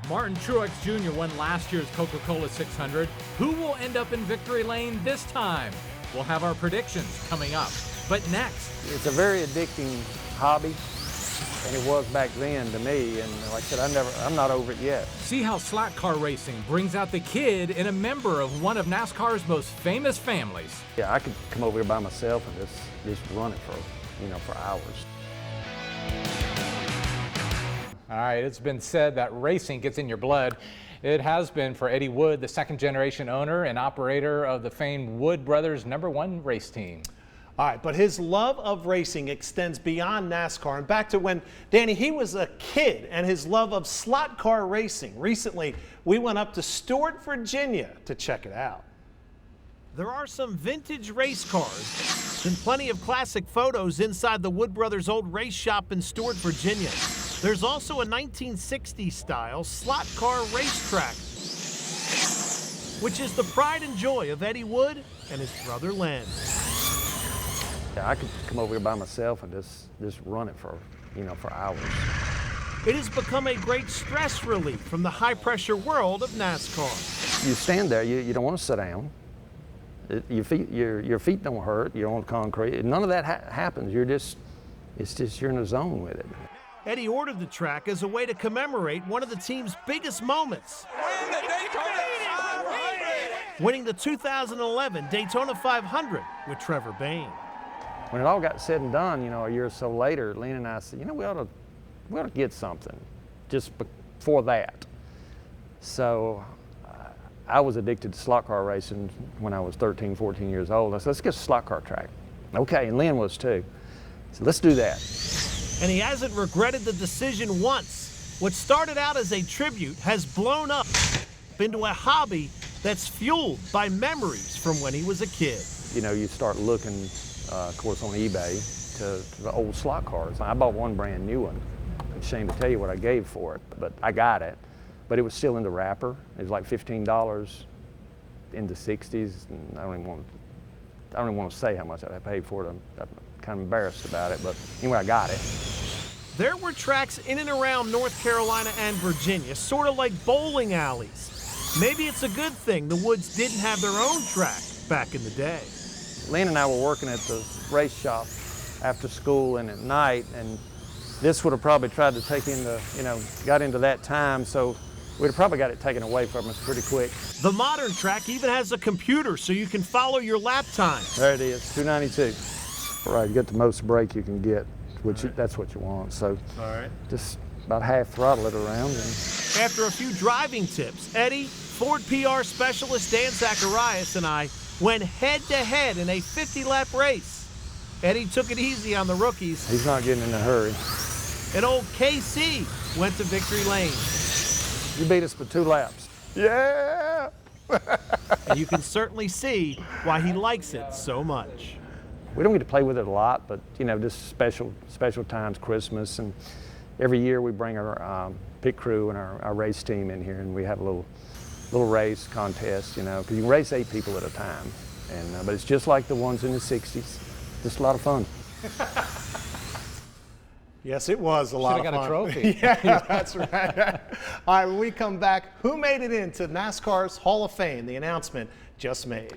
Martin Truex Jr. won last year's Coca-Cola 600. Who will end up in victory lane this time? We'll have our predictions coming up. But next, it's a very addicting hobby, and it was back then to me. And like I said, I'm not over it yet. see how slack car racing brings out the kid in a member of one of NASCAR's most famous families. Yeah, I could come over here by myself and just run it for hours. All right, it's been said that racing gets in your blood. It has been for Eddie Wood, the second-generation owner and operator of the famed Wood Brothers #1 race team. All right, but his love of racing extends beyond NASCAR and back to when, Danny, he was a kid, and his love of slot car racing. Recently, we went up to Stuart, Virginia to check it out. There are some vintage race cars and plenty of classic photos inside the Wood Brothers old race shop in Stuart, Virginia. There's also a 1960s style slot car racetrack, which is the pride and joy of Eddie Wood and his brother Len. Yeah, I could come over here by myself and just run it for hours. It has become a great stress relief from the high-pressure world of NASCAR. You stand there, you don't want to sit down. Your feet don't hurt. You're on concrete. None of that happens. You're in a zone with it. Eddie ordered the track as a way to commemorate one of the team's biggest moments. Winning the 2011 Daytona 500 with Trevor Bayne. When it all got said and done, a year or so later, Lynn and I said, we ought to get something just for that. So I was addicted to slot car racing when I was 13, 14 years old. I said, let's get a slot car track. Okay, and Lynn was too. So let's do that. And he hasn't regretted the decision once. What started out as a tribute has blown up into a hobby that's fueled by memories from when he was a kid. You start looking, of course, on eBay to the old slot cars. I bought one brand new one. I'm ashamed to tell you what I gave for it, but I got it. But it was still in the wrapper. It was like $15 in the 60s. And I don't even want to say how much I paid for it. I'm kind of embarrassed about it, but anyway, I got it. There were tracks in and around North Carolina and Virginia, sort of like bowling alleys. Maybe it's a good thing the Woods didn't have their own track back in the day. Lynn and I were working at the race shop after school and at night, and this would have probably tried to take into, got into that time, so we'd have probably got it taken away from us pretty quick. The modern track even has a computer so you can follow your lap time. There it is, 292. Right, you get the most brake you can get, which that's what you want. So just about half throttle it around. And after a few driving tips, Eddie, Ford PR specialist Dan Zacharias, and I went head-to-head in a 50-lap race. Eddie took it easy on the rookies. He's not getting in a hurry. And old KC went to victory lane. You beat us for 2 laps. Yeah! And you can certainly see why he likes it so much. We don't get to play with it a lot, but just special times, Christmas, and every year we bring our pit crew and our race team in here, and we have a little race contest, because you can race 8 people at a time, and but it's just like the ones in the 60s, just a lot of fun. Yes, it was a lot of fun. Should've got a trophy. Yeah, that's right. All right, when we come back, who made it into NASCAR's Hall of Fame? The announcement just made.